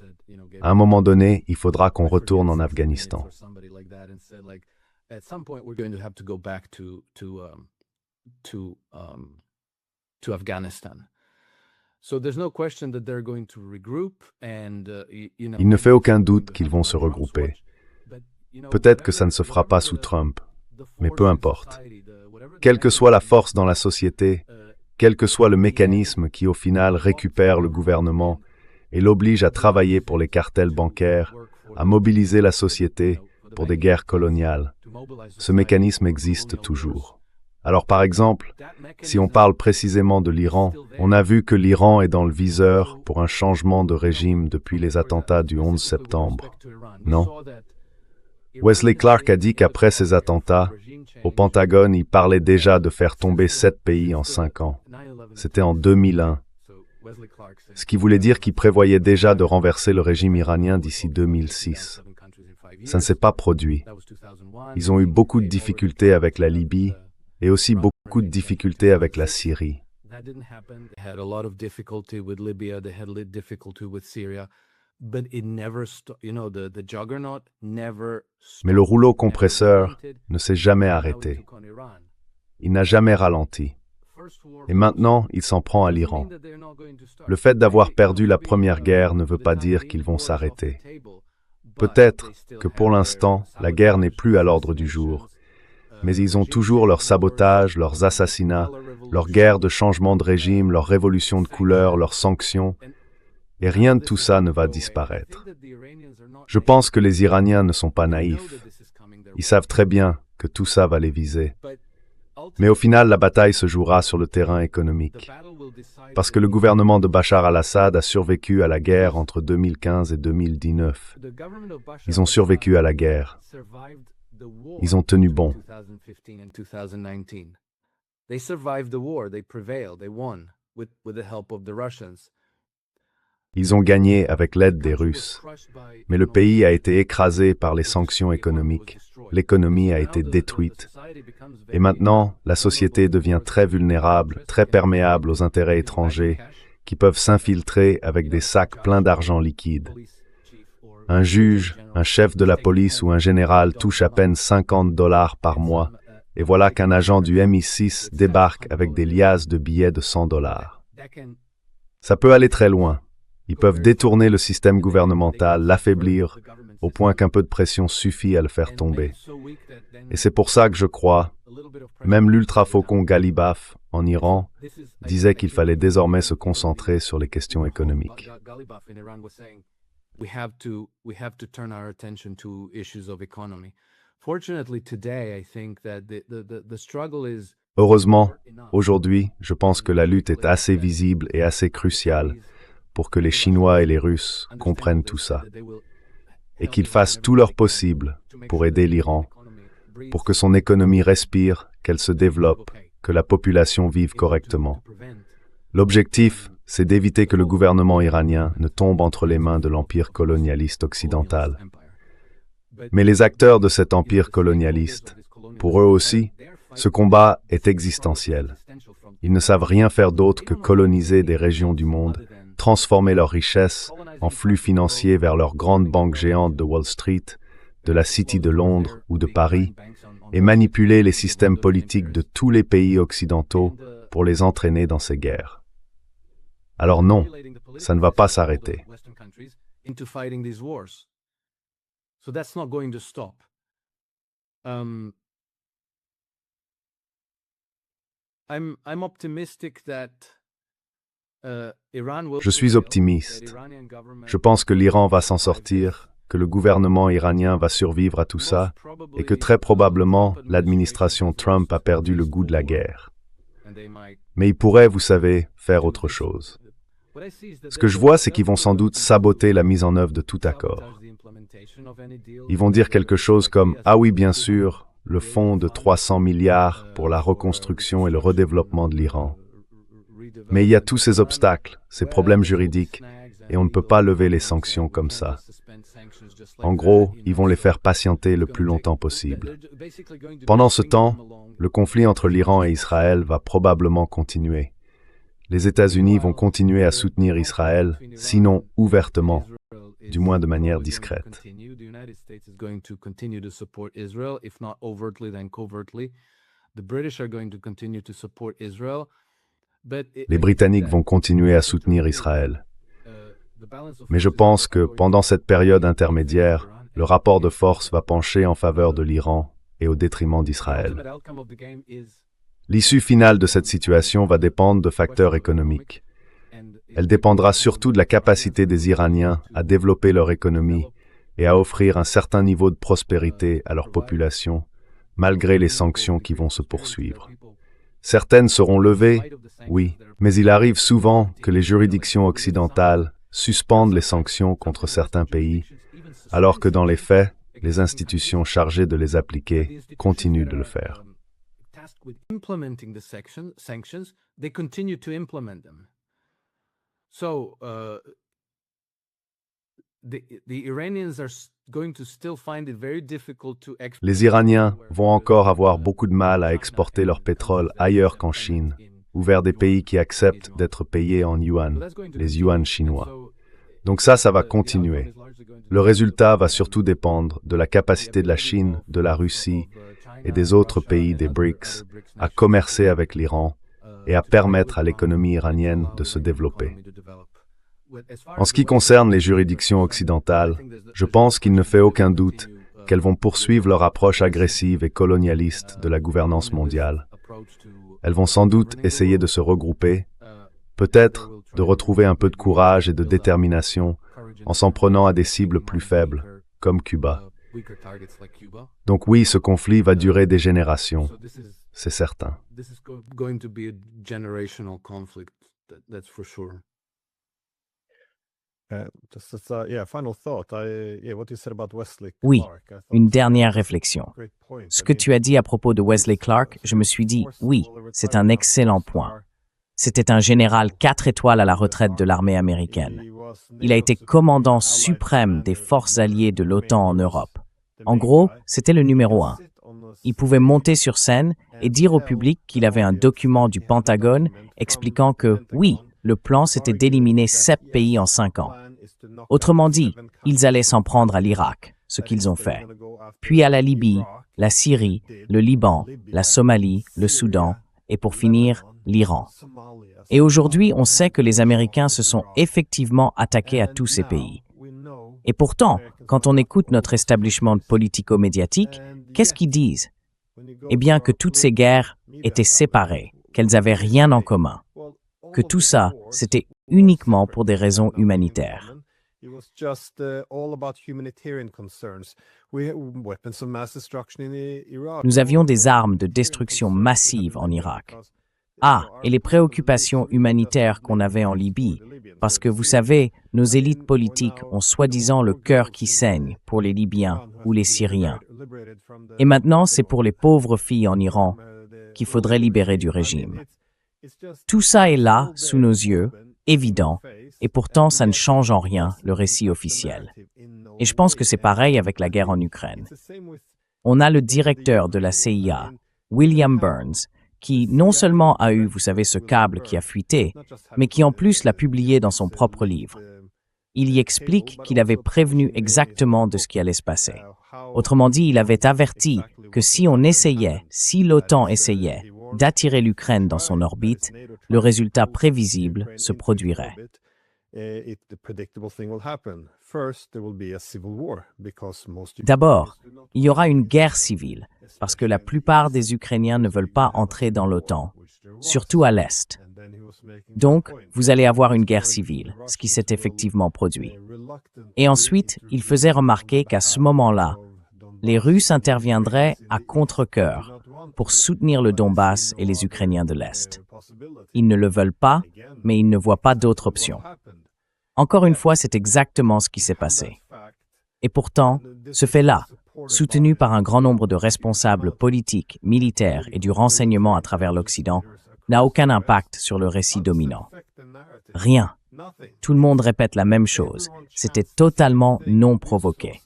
« À un moment donné, il faudra qu'on retourne en Afghanistan ». To Afghanistan. So there's no question that they're going to regroup and Il ne fait aucun doute qu'ils vont se regrouper. Peut-être que ça ne se fera pas sous Trump, mais peu importe. Quelle que soit la force dans la société, quel que soit le mécanisme qui au final récupère le gouvernement et l'oblige à travailler pour les cartels bancaires, à mobiliser la société pour des guerres coloniales, ce mécanisme existe toujours. Alors par exemple, si on parle précisément de l'Iran, on a vu que l'Iran est dans le viseur pour un changement de régime depuis les attentats du 11 septembre. Non? Wesley Clark a dit qu'après ces attentats, au Pentagone, il parlait déjà de faire tomber 7 pays en 5 ans. C'était en 2001. Ce qui voulait dire qu'il prévoyait déjà de renverser le régime iranien d'ici 2006. Ça ne s'est pas produit. Ils ont eu beaucoup de difficultés avec la Libye, et aussi beaucoup de difficultés avec la Syrie. Mais le rouleau compresseur ne s'est jamais arrêté. Il n'a jamais ralenti. Et maintenant, il s'en prend à l'Iran. Le fait d'avoir perdu la première guerre ne veut pas dire qu'ils vont s'arrêter. Peut-être que pour l'instant, la guerre n'est plus à l'ordre du jour, mais ils ont toujours leurs sabotages, leurs assassinats, leurs guerres de changement de régime, leurs révolutions de couleur, leurs sanctions, et rien de tout ça ne va disparaître. Je pense que les Iraniens ne sont pas naïfs. Ils savent très bien que tout ça va les viser. Mais au final, la bataille se jouera sur le terrain économique. Parce que le gouvernement de Bachar al-Assad a survécu à la guerre entre 2015 et 2019. Ils ont survécu à la guerre. Ils ont tenu bon. Ils ont gagné avec l'aide des Russes. Mais le pays a été écrasé par les sanctions économiques. L'économie a été détruite. Et maintenant, la société devient très vulnérable, très perméable aux intérêts étrangers qui peuvent s'infiltrer avec des sacs pleins d'argent liquide. Un juge, un chef de la police ou un général touche à peine $50 par mois, et voilà qu'un agent du MI6 débarque avec des liasses de billets de $100. Ça peut aller très loin. Ils peuvent détourner le système gouvernemental, l'affaiblir, au point qu'un peu de pression suffit à le faire tomber. Et c'est pour ça que je crois, même l'ultra-faucon Ghalibaf, en Iran, disait qu'il fallait désormais se concentrer sur les questions économiques. We have to turn our attention to issues of economy. Fortunately, today, I think that the struggle is. Heureusement, aujourd'hui, je pense que la lutte est assez visible et assez cruciale pour que les Chinois et les Russes comprennent tout ça et qu'ils fassent tout leur possible pour aider l'Iran, pour que son économie respire, qu'elle se développe, que la population vive correctement. L'objectif, c'est d'éviter que le gouvernement iranien ne tombe entre les mains de l'empire colonialiste occidental. Mais les acteurs de cet empire colonialiste, pour eux aussi, ce combat est existentiel. Ils ne savent rien faire d'autre que coloniser des régions du monde, transformer leurs richesses en flux financiers vers leurs grandes banques géantes de Wall Street, de la City de Londres ou de Paris, et manipuler les systèmes politiques de tous les pays occidentaux pour les entraîner dans ces guerres. Alors non, ça ne va pas s'arrêter. Je suis optimiste. Je pense que l'Iran va s'en sortir, que le gouvernement iranien va survivre à tout ça, et que très probablement l'administration Trump a perdu le goût de la guerre. Mais ils pourraient, vous savez, faire autre chose. Ce que je vois, c'est qu'ils vont sans doute saboter la mise en œuvre de tout accord. Ils vont dire quelque chose comme « Ah oui, bien sûr, le fonds de 300 milliards pour la reconstruction et le redéveloppement de l'Iran. » Mais il y a tous ces obstacles, ces problèmes juridiques, et on ne peut pas lever les sanctions comme ça. En gros, ils vont les faire patienter le plus longtemps possible. Pendant ce temps, le conflit entre l'Iran et Israël va probablement continuer. Les États-Unis vont continuer à soutenir Israël, sinon ouvertement, du moins de manière discrète. Les Britanniques vont continuer à soutenir Israël. Mais je pense que pendant cette période intermédiaire, le rapport de force va pencher en faveur de l'Iran et au détriment d'Israël. L'issue finale de cette situation va dépendre de facteurs économiques. Elle dépendra surtout de la capacité des Iraniens à développer leur économie et à offrir un certain niveau de prospérité à leur population, malgré les sanctions qui vont se poursuivre. Certaines seront levées, oui, mais il arrive souvent que les juridictions occidentales suspendent les sanctions contre certains pays, alors que dans les faits, les institutions chargées de les appliquer continuent de le faire. Les Iraniens vont encore avoir beaucoup de mal à exporter leur pétrole ailleurs qu'en Chine, ou vers des pays qui acceptent d'être payés en yuan, les yuan chinois. Donc ça va continuer. Le résultat va surtout dépendre de la capacité de la Chine, de la Russie et des autres pays des BRICS à commercer avec l'Iran et à permettre à l'économie iranienne de se développer. En ce qui concerne les juridictions occidentales, je pense qu'il ne fait aucun doute qu'elles vont poursuivre leur approche agressive et colonialiste de la gouvernance mondiale. Elles vont sans doute essayer de se regrouper, peut-être de retrouver un peu de courage et de détermination en s'en prenant à des cibles plus faibles, comme Cuba. Donc oui, ce conflit va durer des générations, c'est certain. Oui, une dernière réflexion. Ce que tu as dit à propos de Wesley Clark, je me suis dit, oui, c'est un excellent point. C'était un général 4 étoiles à la retraite de l'armée américaine. Il a été commandant suprême des forces alliées de l'OTAN en Europe. En gros, c'était le numéro 1. Il pouvait monter sur scène et dire au public qu'il avait un document du Pentagone expliquant que, oui, le plan c'était d'éliminer 7 pays en 5 ans. Autrement dit, ils allaient s'en prendre à l'Irak, ce qu'ils ont fait. Puis à la Libye, la Syrie, le Liban, la Somalie, le Soudan, et pour finir, l'Iran. Et aujourd'hui, on sait que les Américains se sont effectivement attaqués à tous ces pays. Et pourtant, quand on écoute notre establishment politico-médiatique, qu'est-ce qu'ils disent? Eh bien que toutes ces guerres étaient séparées, qu'elles n'avaient rien en commun, que tout ça, c'était uniquement pour des raisons humanitaires. Nous avions des armes de destruction massive en Irak. Ah, et les préoccupations humanitaires qu'on avait en Libye, parce que vous savez, nos élites politiques ont soi-disant le cœur qui saigne pour les Libyens ou les Syriens. Et maintenant, c'est pour les pauvres filles en Iran qu'il faudrait libérer du régime. Tout ça est là, sous nos yeux, évident, et pourtant ça ne change en rien le récit officiel. Et je pense que c'est pareil avec la guerre en Ukraine. On a le directeur de la CIA, William Burns, qui non seulement a eu, vous savez, ce câble qui a fuité, mais qui en plus l'a publié dans son propre livre. Il y explique qu'il avait prévenu exactement de ce qui allait se passer. Autrement dit, il avait averti que si l'OTAN essayait d'attirer l'Ukraine dans son orbite, le résultat prévisible se produirait. D'abord, il y aura une guerre civile, parce que la plupart des Ukrainiens ne veulent pas entrer dans l'OTAN, surtout à l'Est. Donc, vous allez avoir une guerre civile, ce qui s'est effectivement produit. Et ensuite, il faisait remarquer qu'à ce moment-là, les Russes interviendraient à contre-cœur pour soutenir le Donbass et les Ukrainiens de l'Est. Ils ne le veulent pas, mais ils ne voient pas d'autre option. Encore une fois, c'est exactement ce qui s'est passé. Et pourtant, ce fait-là, soutenu par un grand nombre de responsables politiques, militaires et du renseignement à travers l'Occident, n'a aucun impact sur le récit dominant. Rien. Tout le monde répète la même chose. C'était totalement non provoqué.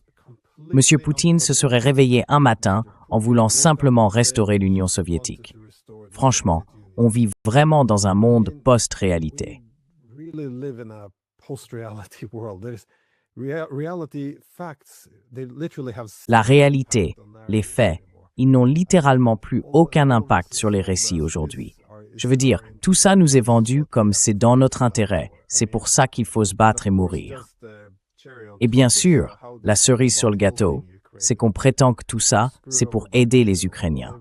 Monsieur Poutine se serait réveillé un matin en voulant simplement restaurer l'Union soviétique. Franchement, on vit vraiment dans un monde post-réalité. La réalité, les faits, ils n'ont littéralement plus aucun impact sur les récits aujourd'hui. Je veux dire, tout ça nous est vendu comme c'est dans notre intérêt, c'est pour ça qu'il faut se battre et mourir. Et bien sûr, la cerise sur le gâteau, c'est qu'on prétend que tout ça, c'est pour aider les Ukrainiens.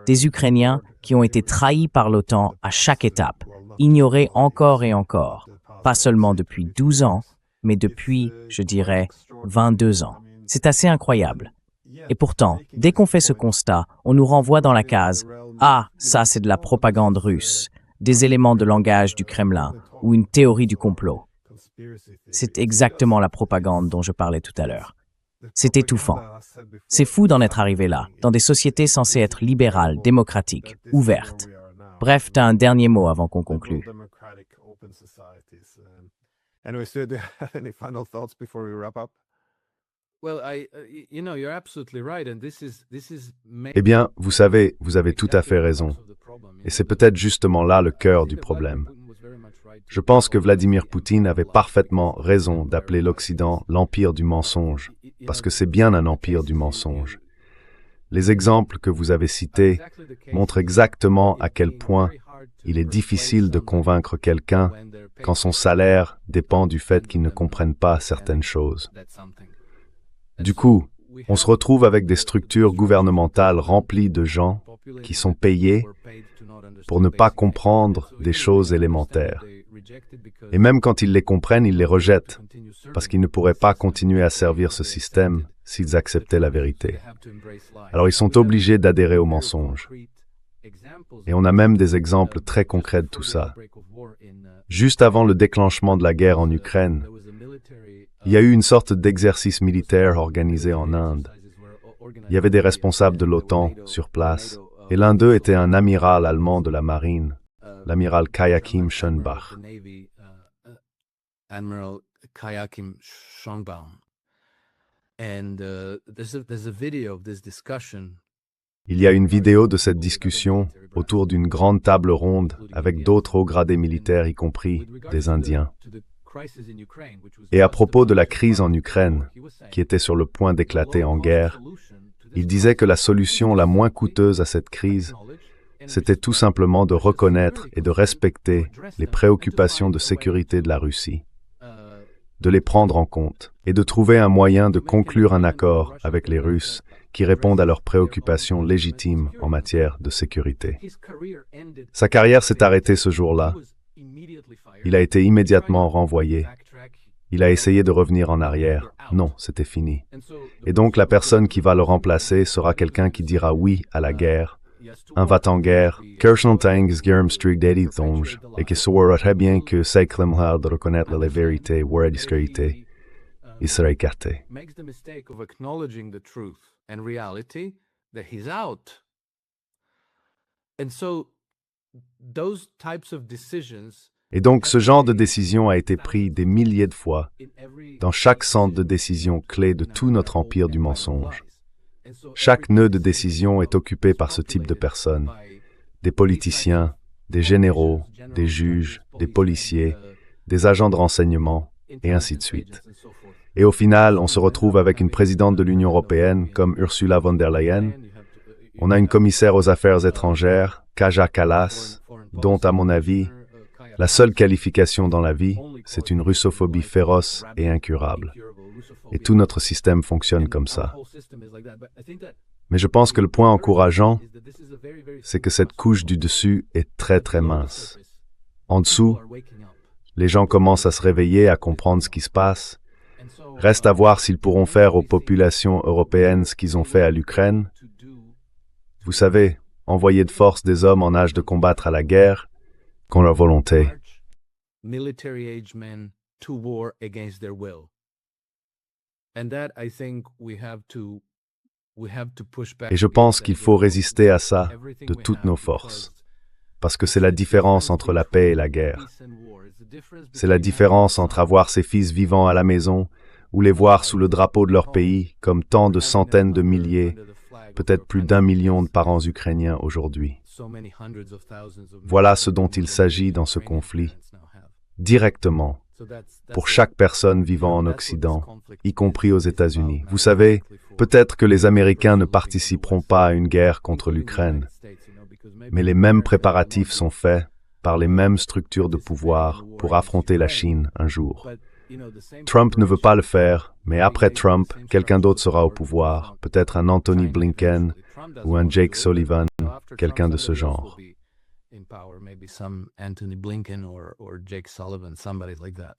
Des Ukrainiens qui ont été trahis par l'OTAN à chaque étape, ignorés encore et encore, pas seulement depuis 12 ans, mais depuis, je dirais, 22 ans. C'est assez incroyable. Et pourtant, dès qu'on fait ce constat, on nous renvoie dans la case « Ah, ça c'est de la propagande russe, des éléments de langage du Kremlin ou une théorie du complot. » C'est exactement la propagande dont je parlais tout à l'heure. C'est étouffant. C'est fou d'en être arrivé là, dans des sociétés censées être libérales, démocratiques, ouvertes. Bref, tu as un dernier mot avant qu'on conclue. Eh bien, vous savez, vous avez tout à fait raison. Et c'est peut-être justement là le cœur du problème. Je pense que Vladimir Poutine avait parfaitement raison d'appeler l'Occident l'empire du mensonge, parce que c'est bien un empire du mensonge. Les exemples que vous avez cités montrent exactement à quel point il est difficile de convaincre quelqu'un quand son salaire dépend du fait qu'il ne comprenne pas certaines choses. Du coup, on se retrouve avec des structures gouvernementales remplies de gens qui sont payés pour ne pas comprendre des choses élémentaires. Et même quand ils les comprennent, ils les rejettent, parce qu'ils ne pourraient pas continuer à servir ce système s'ils acceptaient la vérité. Alors ils sont obligés d'adhérer au mensonge. Et on a même des exemples très concrets de tout ça. Juste avant le déclenchement de la guerre en Ukraine, il y a eu une sorte d'exercice militaire organisé en Inde. Il y avait des responsables de l'OTAN sur place, et l'un d'eux était un amiral allemand de la marine, l'amiral Kayakim Schönbach. Admiral Kayakim Schonbaum. And there's a video of this discussion. Il y a une vidéo de cette discussion autour d'une grande table ronde avec d'autres hauts gradés militaires, y compris des Indiens. Et à propos de la crise en Ukraine, qui était sur le point d'éclater en guerre, il disait que la solution la moins coûteuse à cette crise, c'était tout simplement de reconnaître et de respecter les préoccupations de sécurité de la Russie, de les prendre en compte et de trouver un moyen de conclure un accord avec les Russes qui répondent à leurs préoccupations légitimes en matière de sécurité. Sa carrière s'est arrêtée ce jour-là. Il a été immédiatement renvoyé. Il a essayé de revenir en arrière. Non, c'était fini. Et donc la personne qui va le remplacer sera quelqu'un qui dira oui à la guerre, un va-t-en-guerre, et qui saura très bien que c'est de reconnaître la vérité ou la discrédité. Il sera écarté. Makes the mistake of acknowledging the truth and reality that he's out. And so those types of decisions Et donc ce genre de décision a été pris des milliers de fois dans chaque centre de décision clé de tout notre empire du mensonge. Chaque nœud de décision est occupé par ce type de personnes, des politiciens, des généraux, des juges, des policiers, des agents de renseignement, et ainsi de suite. Et au final, on se retrouve avec une présidente de l'Union européenne comme Ursula von der Leyen. On a une commissaire aux affaires étrangères, Kaja Kallas, dont, à mon avis, la seule qualification dans la vie, c'est une russophobie féroce et incurable. Et tout notre système fonctionne comme ça. Mais je pense que le point encourageant, c'est que cette couche du dessus est très très mince. En dessous, les gens commencent à se réveiller, à comprendre ce qui se passe. Reste à voir s'ils pourront faire aux populations européennes ce qu'ils ont fait à l'Ukraine. Vous savez, envoyer de force des hommes en âge de combattre à la guerre, contre leur volonté. Military age men to war against their will. And that I think we have to push back. Et je pense qu'il faut résister à ça de toutes nos forces. Parce que c'est la différence entre la paix et la guerre. C'est la différence entre avoir ses fils vivants à la maison ou les voir sous le drapeau de leur pays comme tant de centaines de milliers, peut-être plus d'1 million de parents ukrainiens aujourd'hui. Voilà ce dont il s'agit dans ce conflit, directement, pour chaque personne vivant en Occident, y compris aux États-Unis. Vous savez, peut-être que les Américains ne participeront pas à une guerre contre l'Ukraine, mais les mêmes préparatifs sont faits par les mêmes structures de pouvoir pour affronter la Chine un jour. Trump ne veut pas le faire, mais après Trump, quelqu'un d'autre sera au pouvoir, peut-être un Anthony Blinken ou un Jake Sullivan, quelqu'un de ce genre. In power, maybe some Anthony Blinken or Jake Sullivan, somebody like that.